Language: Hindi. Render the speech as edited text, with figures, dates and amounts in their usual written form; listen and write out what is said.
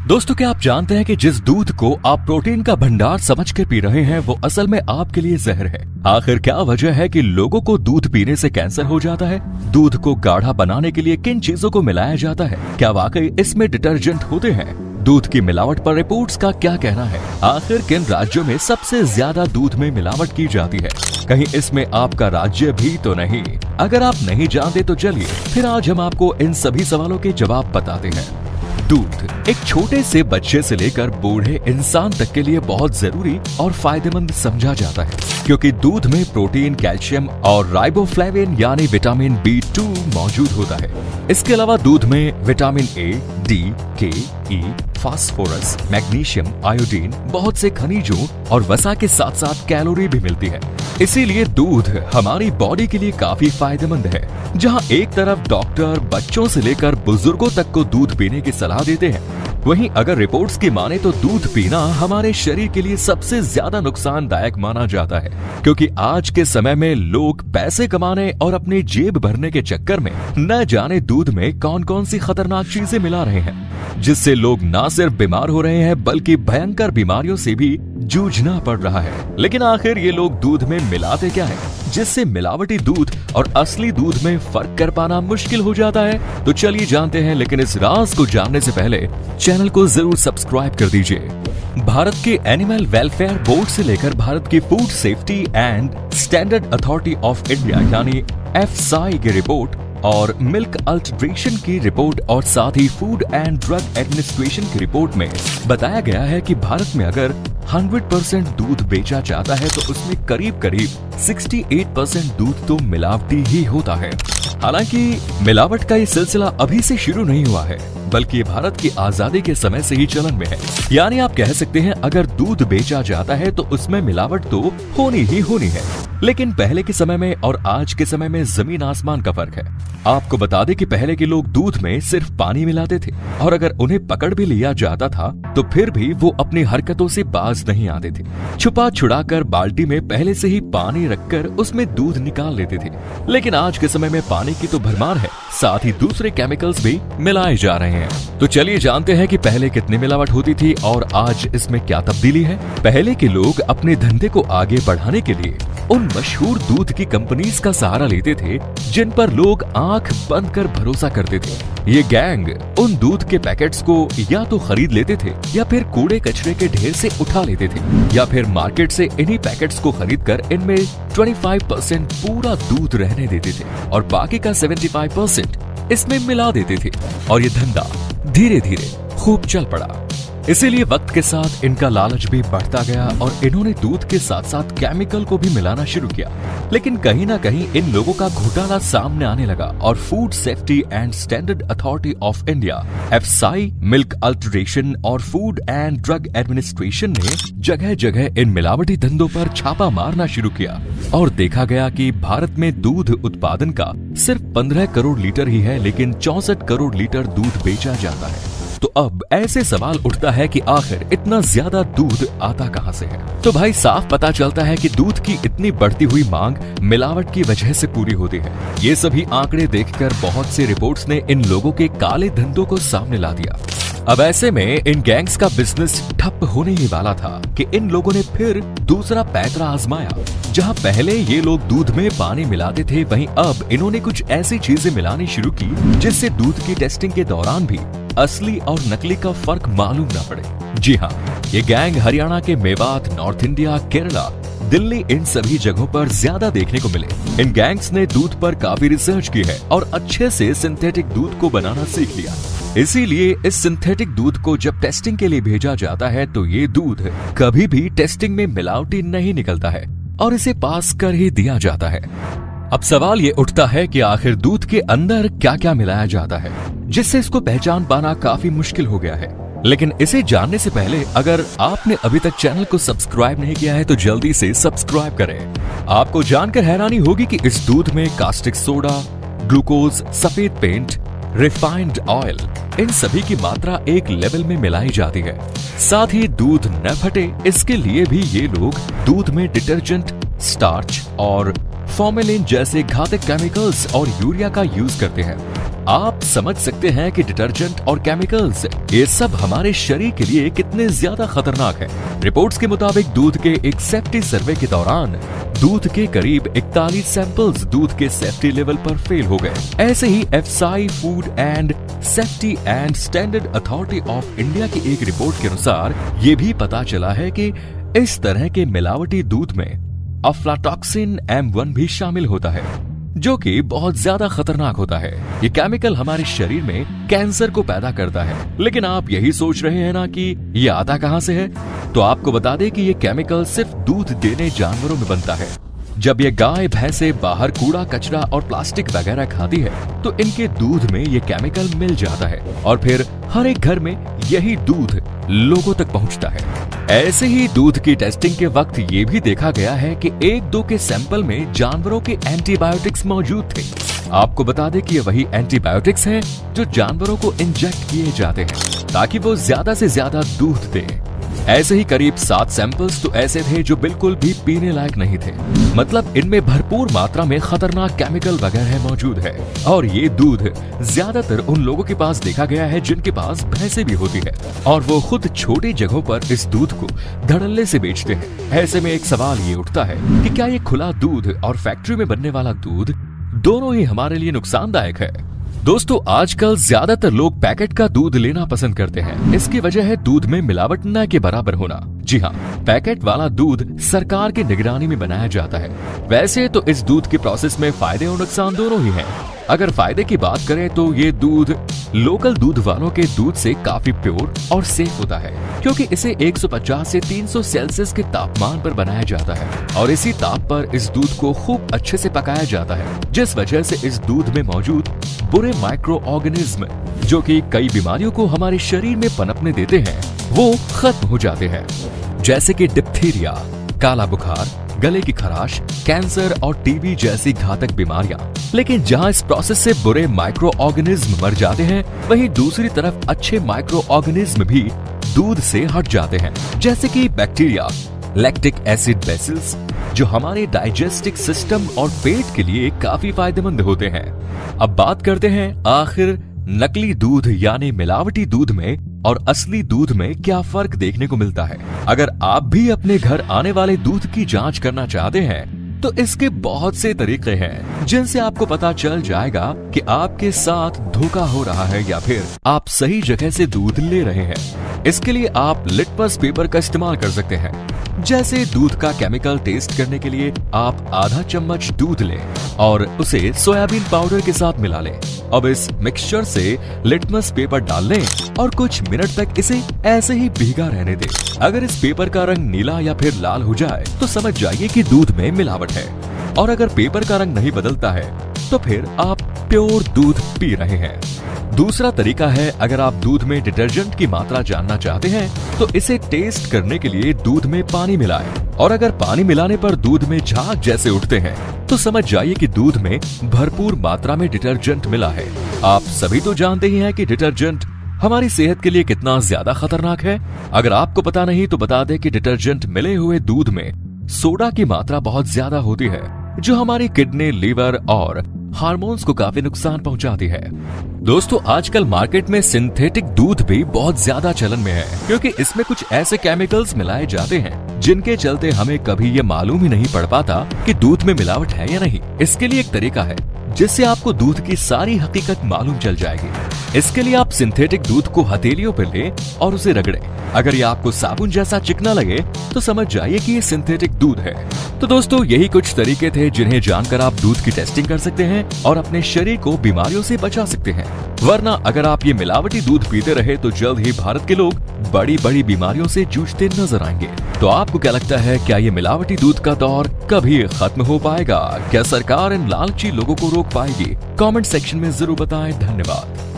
दोस्तों, क्या आप जानते हैं कि जिस दूध को आप प्रोटीन का भंडार समझ के पी रहे हैं वो असल में आपके लिए जहर है। आखिर क्या वजह है कि लोगों को दूध पीने से कैंसर हो जाता है? दूध को गाढ़ा बनाने के लिए किन चीजों को मिलाया जाता है? क्या वाकई इसमें डिटर्जेंट होते हैं? दूध की मिलावट पर रिपोर्ट्स का क्या कहना है? आखिर किन राज्यों में सबसे ज्यादा दूध में मिलावट की जाती है? कहीं इसमें आपका राज्य भी तो नहीं? अगर आप नहीं जानते तो चलिए फिर आज हम आपको इन सभी सवालों के जवाब बताते हैं। दूध एक छोटे से बच्चे से लेकर बूढ़े इंसान तक के लिए बहुत जरूरी और फायदेमंद समझा जाता है, क्योंकि दूध में प्रोटीन, कैल्शियम और राइबोफ्लेविन यानी विटामिन B2 मौजूद होता है। इसके अलावा दूध में vitamin A, D, K, E, phosphorus, magnesium, iodine, बहुत से खनिजों और वसा के साथ साथ कैलोरी भी मिलती है। इसीलिए दूध हमारी बॉडी के लिए काफी फायदेमंद है। जहां एक तरफ डॉक्टर बच्चों से लेकर बुजुर्गों तक को दूध पीने की सलाह देते हैं, वहीं अगर रिपोर्ट्स की माने तो दूध पीना हमारे शरीर के लिए सबसे ज्यादा नुकसानदायक माना जाता है, क्योंकि आज के समय में लोग पैसे कमाने और अपनी जेब भरने के चक्कर में न जाने दूध में कौन कौन सी खतरनाक चीजें मिला रहे हैं, जिससे लोग न सिर्फ बीमार हो रहे हैं बल्कि भयंकर बीमारियों से भी जूझना पड़ रहा है। लेकिन आखिर ये लोग दूध में मिलाते क्या है, जिससे मिलावटी दूध और असली दूध में फर्क कर पाना मुश्किल हो जाता है? तो चलिए जानते हैं, लेकिन इस राज को जानने से पहले चैनल को जरूर सब्सक्राइब कर दीजिए। भारत के एनिमल वेलफेयर बोर्ड से लेकर भारत की food safety and standard authority of India यानी FSSAI की रिपोर्ट और मिल्क अल्ट्रेशन की रिपोर्ट और साथ ही फूड एंड ड्रग एडमिनिस्ट्रेशन की रिपोर्ट में बताया गया है कि भारत में अगर 100% दूध बेचा जाता है तो उसमें करीब करीब 68% दूध तो मिलावटी ही होता है। हालांकि मिलावट का ये सिलसिला अभी से शुरू नहीं हुआ है, बल्कि ये भारत की आजादी के समय से ही चलन में है। यानी आप कह सकते हैं अगर दूध बेचा जाता है तो उसमें मिलावट तो होनी ही होनी है। लेकिन पहले के समय में और आज के समय में जमीन आसमान का फर्क है। आपको बता दें कि पहले के लोग दूध में सिर्फ पानी मिलाते थे और अगर उन्हें पकड़ भी लिया जाता था तो फिर भी वो अपनी हरकतों से बाज नहीं आते थे। छुपा छुड़ाकर बाल्टी में पहले से ही पानी रखकर उसमें दूध निकाल लेते थे। लेकिन आज के समय में पानी की तो भरमार है, साथ ही दूसरे केमिकल्स भी मिलाए जा रहे हैं। तो चलिए जानते हैं कि पहले कितनी मिलावट होती थी और आज इसमें क्या तब्दीली है। पहले के लोग अपने धंधे को आगे बढ़ाने के लिए उन मशहूर दूध की कंपनीज का सहारा लेते थे जिन पर लोग आंख बंद कर भरोसा करते थे। ये गैंग उन दूध के पैकेट्स को या तो खरीद लेते थे या फिर कूड़े कचरे के ढेर से उठा लेते थे, या फिर मार्केट से इन्हीं पैकेट्स को खरीद कर इनमें 25% पूरा दूध रहने देते थे और बाकी का 75% इसमें मिला देते थे और ये धंधा धीरे धीरे खूब चल पड़ा। इसीलिए वक्त के साथ इनका लालच भी बढ़ता गया और इन्होंने दूध के साथ साथ केमिकल को भी मिलाना शुरू किया। लेकिन कहीं ना कहीं इन लोगों का घोटाला सामने आने लगा और food safety and standard authority of India FSSAI, milk alteration और फूड एंड ड्रग एडमिनिस्ट्रेशन ने जगह जगह इन मिलावटी धंधों पर छापा मारना शुरू किया और देखा गया कि भारत में दूध उत्पादन का सिर्फ 15 करोड़ लीटर ही है, लेकिन 64 करोड़ लीटर दूध बेचा जाता है। तो अब ऐसे सवाल उठता है कि आखिर इतना ज्यादा दूध आता कहां से है? तो भाई साफ पता चलता है कि दूध की इतनी बढ़ती हुई मांग मिलावट की वजह से पूरी होती है। ये सभी आंकड़े देखकर बहुत सी रिपोर्ट्स ने इन लोगों के काले धंधों को सामने ला दिया। अब ऐसे में इन गैंग्स का बिजनेस ठप होने ही वाला था कि इन लोगों ने फिर दूसरा पैंतरा आजमाया। जहां पहले ये लोग दूध में पानी मिलाते थे, वहीं अब इन्होंने कुछ ऐसी चीजें मिलानी शुरू की जिससे दूध की टेस्टिंग के दौरान भी असली और नकली का फर्क मालूम न पड़े। जी हाँ, ये गैंग हरियाणा के मेवात, नॉर्थ इंडिया, केरला, दिल्ली, इन सभी जगहों पर ज्यादा देखने को मिले। इन गैंग्स ने दूध पर काफी रिसर्च की है और अच्छे से सिंथेटिक दूध को बनाना सीख लिया। इसीलिए इस सिंथेटिक दूध को जब टेस्टिंग के लिए भेजा जाता है तो ये दूध कभी भी टेस्टिंग में मिलावटी नहीं निकलता है और इसे पास कर ही दिया जाता है। अब सवाल ये उठता है कि आखिर दूध के अंदर क्या क्या मिलाया जाता है, जिससे इसको पहचान पाना काफी मुश्किल हो गया है। लेकिन इसे जानने से पहले अगर आपने अभी तक चैनल को सब्सक्राइब नहीं किया है तो जल्दी से सब्सक्राइब करें। आपको जानकर हैरानी होगी कि इस दूध में कास्टिक सोडा, ग्लूकोज, सफेद पेंट, रिफाइंड ऑयल, इन सभी की मात्रा एक लेवल में मिलाई जाती है। साथ ही दूध न फटे इसके लिए भी ये लोग दूध में डिटर्जेंट, स्टार्च और फॉर्मेलिन जैसे घातक केमिकल्स और यूरिया का यूज करते हैं। आप समझ सकते हैं कि डिटर्जेंट और केमिकल्स ये सब हमारे शरीर के लिए कितने ज्यादा खतरनाक है। रिपोर्ट्स के मुताबिक दूध के एक सेफ्टी सर्वे के दौरान दूध के करीब 41 सैंपल्स दूध के सेफ्टी लेवल पर फेल हो गए। ऐसे ही FSI food and safety and standard authority of India की एक रिपोर्ट के अनुसार ये भी पता चला है कि इस तरह के मिलावटी दूध में अफ्लाटॉक्सिन M1 भी शामिल होता है, जो कि बहुत ज्यादा खतरनाक होता है। ये केमिकल हमारे शरीर में कैंसर को पैदा करता है। लेकिन आप यही सोच रहे हैं ना कि ये आता कहां से है? तो आपको बता दें कि ये केमिकल सिर्फ दूध देने जानवरों में बनता है। जब ये गाय भैंसे बाहर कूड़ा कचरा और प्लास्टिक वगैरह खाती है तो इनके दूध में ये केमिकल मिल जाता है और फिर हर एक घर में यही दूध लोगों तक पहुंचता है। ऐसे ही दूध की टेस्टिंग के वक्त ये भी देखा गया है कि 1-2 के सैंपल में जानवरों के एंटीबायोटिक्स मौजूद थे। आपको बता दें कि ये वही एंटीबायोटिक्स हैं जो जानवरों को इंजेक्ट किए जाते हैं ताकि वो ज्यादा से ज्यादा दूध दे। ऐसे ही करीब 7 सैंपल्स तो ऐसे थे जो बिल्कुल भी पीने लायक नहीं थे। मतलब इनमें भरपूर मात्रा में खतरनाक केमिकल वगैरह मौजूद है। और ये दूध ज्यादातर उन लोगों के पास देखा गया है जिनके पास भैंसें भी होती है और वो खुद छोटी जगहों पर इस दूध को धड़ल्ले से बेचते हैं। ऐसे में एक सवाल ये उठता है कि क्या ये खुला दूध और फैक्ट्री में बनने वाला दूध दोनों ही हमारे लिए नुकसानदायक है? दोस्तों, आजकल ज्यादातर लोग पैकेट का दूध लेना पसंद करते हैं। इसकी वजह है दूध में मिलावट न के बराबर होना। जी हाँ, पैकेट वाला दूध सरकार की निगरानी में बनाया जाता है। वैसे तो इस दूध के प्रोसेस में फायदे और नुकसान दोनों ही हैं। अगर फायदे की बात करें तो ये दूध लोकल दूध वालों के दूध से काफी प्योर और सेफ होता है, क्योंकि इसे 150 से 300 सेल्सियस के तापमान पर बनाया जाता है और इसी ताप पर इस दूध को खूब अच्छे से पकाया जाता है, जिस वजह से इस दूध में मौजूद बुरे माइक्रो ऑर्गेनिज्म जो कि कई बीमारियों को हमारे शरीर में पनपने देते हैं वो खत्म हो जाते हैं, जैसे कि डिप्थीरिया, काला बुखार, गले की खराश, कैंसर और टीबी जैसी घातक बीमारियां। लेकिन जहां इस प्रोसेस से बुरे माइक्रो ऑर्गेनिज्म मर जाते हैं, वहीं दूसरी तरफ अच्छे माइक्रो ऑर्गेनिज्म भी दूध से हट जाते हैं, जैसे कि बैक्टीरिया, लैक्टिक एसिड बेसिल्स, जो हमारे डाइजेस्टिव सिस्टम और पेट के लिए काफी फायदेमंद होते हैं। अब बात करते हैं आखिर नकली दूध यानी मिलावटी दूध में और असली दूध में क्या फर्क देखने को मिलता है। अगर आप भी अपने घर आने वाले दूध की जांच करना चाहते हैं तो इसके बहुत से तरीके हैं जिनसे आपको पता चल जाएगा कि आपके साथ धोखा हो रहा है या फिर आप सही जगह से दूध ले रहे हैं। इसके लिए आप लिटमस पेपर का इस्तेमाल कर सकते हैं। जैसे दूध का केमिकल टेस्ट करने के लिए आप आधा चम्मच दूध लें और उसे सोयाबीन पाउडर के साथ मिला लें। अब इस मिक्सचर से लिटमस पेपर डाल लें और कुछ मिनट तक इसे ऐसे ही भीगा रहने दें। अगर इस पेपर का रंग नीला या फिर लाल हो जाए तो समझ जाइए कि दूध में मिलावट है, और अगर पेपर का रंग नहीं बदलता है तो फिर आप प्योर दूध पी रहे हैं। दूसरा तरीका है, अगर आप दूध में डिटर्जेंट की मात्रा जानना चाहते हैं तो इसे टेस्ट करने के लिए दूध में पानी मिलाएं, और अगर पानी मिलाने पर दूध में झाग जैसे उठते हैं तो समझ जाइए कि दूध में भरपूर मात्रा में डिटर्जेंट मिला है। आप सभी तो जानते ही हैं कि डिटर्जेंट हमारी सेहत के लिए कितना ज्यादा खतरनाक है। अगर आपको पता नहीं तो बता दें कि डिटर्जेंट मिले हुए दूध में सोडा की मात्रा बहुत ज्यादा होती है, जो हमारी किडनी, लीवर और हार्मोन्स को काफी नुकसान पहुंचाती है। दोस्तों, आजकल मार्केट में सिंथेटिक दूध भी बहुत ज्यादा चलन में है, क्योंकि इसमें कुछ ऐसे केमिकल्स मिलाए जाते हैं जिनके चलते हमें कभी ये मालूम ही नहीं पड़ पाता कि दूध में मिलावट है या नहीं। इसके लिए एक तरीका है जिससे आपको दूध की सारी हकीकत मालूम चल जाएगी। इसके लिए आप सिंथेटिक दूध को हथेलियों पर लें और उसे रगड़ें। अगर ये आपको साबुन जैसा चिकना लगे तो समझ जाइए कि ये सिंथेटिक दूध है। तो दोस्तों, यही कुछ तरीके थे जिन्हें जानकर आप दूध की टेस्टिंग कर सकते हैं और अपने शरीर को बीमारियों से बचा सकते हैं। वरना अगर आप ये मिलावटी दूध पीते रहे तो जल्द ही भारत के लोग बड़ी बड़ी बीमारियों से जूझते नजर आएंगे। तो आपको क्या लगता है, क्या ये मिलावटी दूध का दौर कभी खत्म हो पाएगा? क्या सरकार इन लालची लोगों को रोक पाएगी? कमेंट सेक्शन में जरूर बताएं। धन्यवाद।